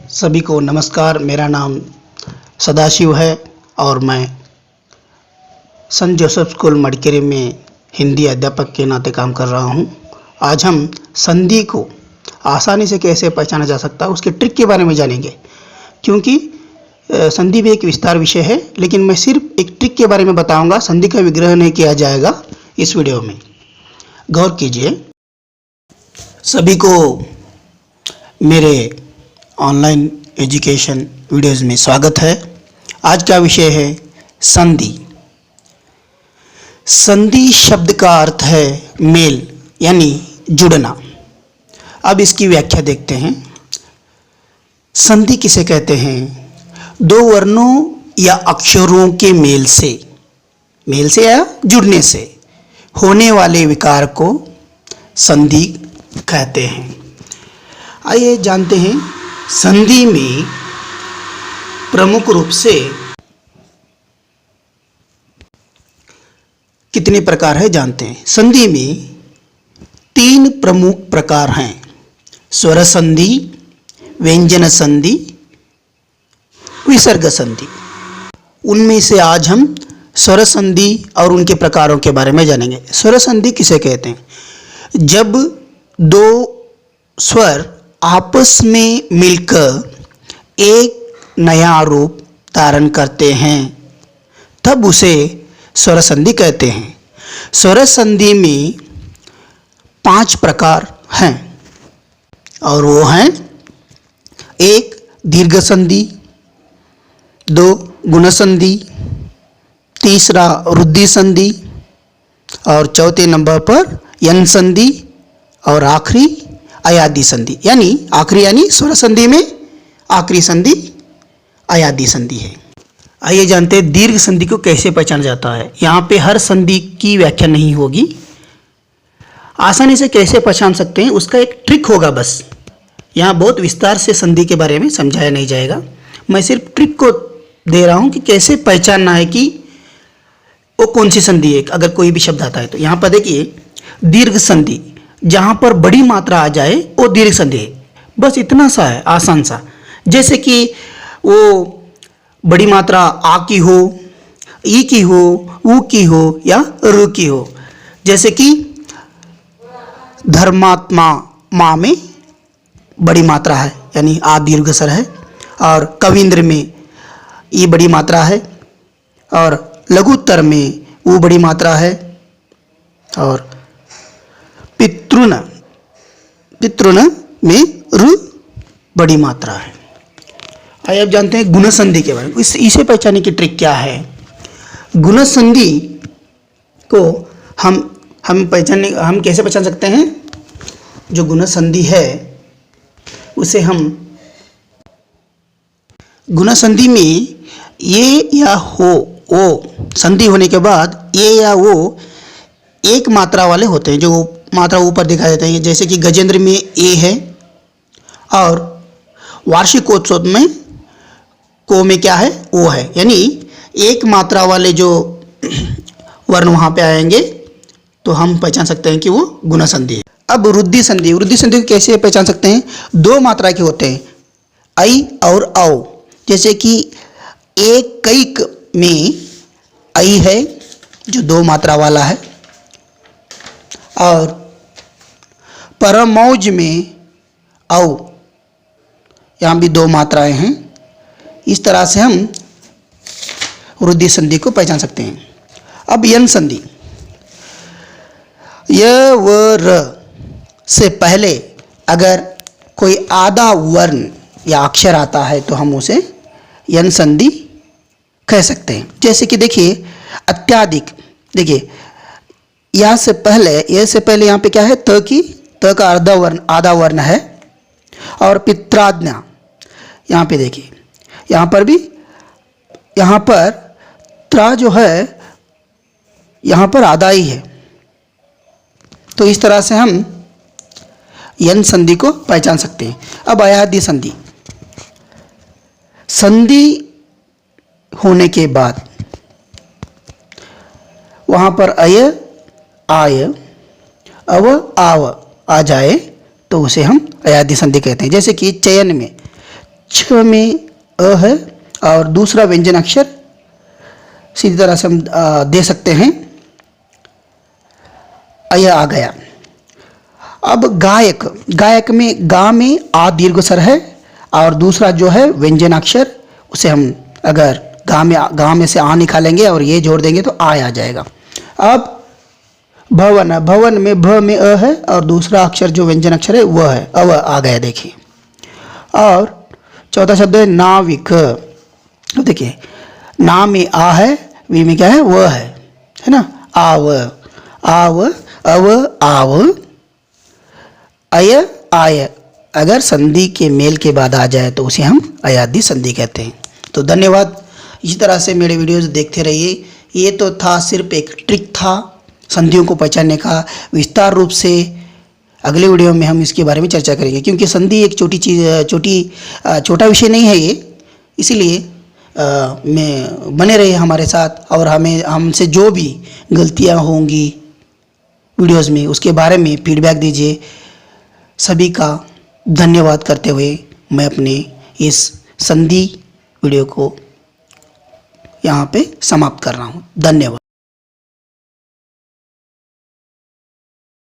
सभी को नमस्कार। मेरा नाम सदाशिव है और मैं संत जोसेफ स्कूल मडिकेरी में हिंदी अध्यापक के नाते काम कर रहा हूं। आज हम संधि को आसानी से कैसे पहचाना जा सकता है उसके ट्रिक के बारे में जानेंगे, क्योंकि संधि भी एक विस्तार विषय है, लेकिन मैं सिर्फ एक ट्रिक के बारे में बताऊंगा। संधि का विग्रह नहीं किया जाएगा इस वीडियो में। गौर कीजिए। सभी को मेरे ऑनलाइन एजुकेशन वीडियोज़ में स्वागत है। आज का विषय है संधि। संधि शब्द का अर्थ है मेल यानी जुड़ना। अब इसकी व्याख्या देखते हैं। संधि किसे कहते हैं? दो वर्णों या अक्षरों के मेल से या जुड़ने से होने वाले विकार को संधि कहते हैं। आइए जानते हैं संधि में प्रमुख रूप से कितने प्रकार है जानते हैं। संधि में 3 प्रमुख प्रकार हैं: स्वर संधि, व्यंजन संधि, विसर्ग संधि। उनमें से आज हम स्वर संधि और उनके प्रकारों के बारे में जानेंगे। स्वर संधि किसे कहते हैं? जब दो स्वर आपस में मिलकर एक नया रूप धारण करते हैं तब उसे स्वर संधि कहते हैं। स्वर संधि में 5 प्रकार हैं और वो हैं: 1 दीर्घ संधि, 2 गुण संधि, 3 रुद्धि संधि और चौथे नंबर पर यन संधि और आखिरी अयादि संधि। यानी आखिरी यानी स्वर संधि में आखिरी संधि अयादि संधि है। आइए जानते हैं दीर्घ संधि को कैसे पहचाना जाता है। यहाँ पे हर संधि की व्याख्या नहीं होगी, आसानी से कैसे पहचान सकते हैं उसका एक ट्रिक होगा। बस यहाँ बहुत विस्तार से संधि के बारे में समझाया नहीं जाएगा। मैं सिर्फ ट्रिक को दे रहा हूँ कि कैसे पहचानना है कि वो कौन सी संधि है। अगर कोई भी शब्द आता है तो यहाँ पर देखिए, दीर्घ संधि जहाँ पर बड़ी मात्रा आ जाए वो दीर्घ संधि है। बस इतना सा है, आसान सा। जैसे कि वो बड़ी मात्रा आ की हो, ई की हो, ऊ की हो या रु की हो। जैसे कि धर्मात्मा माँ में बड़ी मात्रा है यानी आ दीर्घ स्वर है, और कविंद्र में ई बड़ी मात्रा है, और लघुत्तर में ऊ बड़ी मात्रा है, और पितृन में रु बड़ी मात्रा है। आइए अब जानते हैं गुण संधि के बारे में। इसे पहचानने की ट्रिक क्या है? गुण संधि को हम कैसे पहचान सकते हैं? जो गुण संधि है उसे हम गुण संधि में ये या हो ओ संधि होने के बाद ये या वो एक मात्रा वाले होते हैं, जो मात्रा ऊपर दिखाई देते हैं। जैसे कि गजेंद्र में ए है और वार्षिकोत्सव में को में क्या है? ओ है। यानी एक मात्रा वाले जो वर्ण वहाँ पे आएंगे तो हम पहचान सकते हैं कि वो गुण संधि है। अब रुद्धि संधि को कैसे पहचान सकते हैं? 2 मात्रा के होते हैं, ऐ और औ। जैसे कि एक कैक में ऐ है जो 2 मात्रा वाला है, और परमौज में औ, यहाँ भी 2 मात्राएं हैं। इस तरह से हम रुद्धि संधि को पहचान सकते हैं। अब यन संधि, य व र से पहले अगर कोई आधा वर्ण या अक्षर आता है तो हम उसे यन संधि कह सकते हैं। जैसे कि देखिए अत्याधिक, देखिए यहाँ से पहले यहाँ पे क्या है? त का आधा वर्ण है, और पित्राज्ञा यहाँ पे देखिए, यहाँ पर भी यहाँ पर त्रा जो है यहाँ पर आधा ही है। तो इस तरह से हम यन संधि को पहचान सकते हैं। अब अयादि संधि, संधि होने के बाद वहाँ पर अय आय अव आव आ जाए तो उसे हम अयादि संधि कहते हैं। जैसे कि चयन में छ में अ है और दूसरा व्यंजन अक्षर सीधी तरह से हम दे सकते हैं, अय आ गया। अब गायक, गायक में गा में आ दीर्घ स्वर है और दूसरा जो है व्यंजन अक्षर उसे हम अगर गा में से आ निकालेंगे और ये जोड़ देंगे तो आ जाएगा। अब भवन है, भवन में भ में अ है और दूसरा अक्षर जो व्यंजन अक्षर है वह है, अव आ गया देखिए। और चौथा शब्द है नाविक। देखिए ना में आ है, वी में क्या है वह है ना, आव, आव, अव, आव, अय, आय। अगर संधि के मेल के बाद आ जाए तो उसे हम अयादि संधि कहते हैं। तो धन्यवाद, इसी तरह से मेरे वीडियोस देखते रहिए। ये तो था सिर्फ एक ट्रिक था संधियों को पहचानने का। विस्तार रूप से अगले वीडियो में हम इसके बारे में चर्चा करेंगे, क्योंकि संधि एक छोटा विषय नहीं है ये, इसीलिए में बने रहिए हमारे साथ और हमसे जो भी गलतियां होंगी वीडियोस में उसके बारे में फीडबैक दीजिए। सभी का धन्यवाद करते हुए मैं अपने इस संधि वीडियो को यहाँ पे समाप्त कर रहा हूँ। धन्यवाद।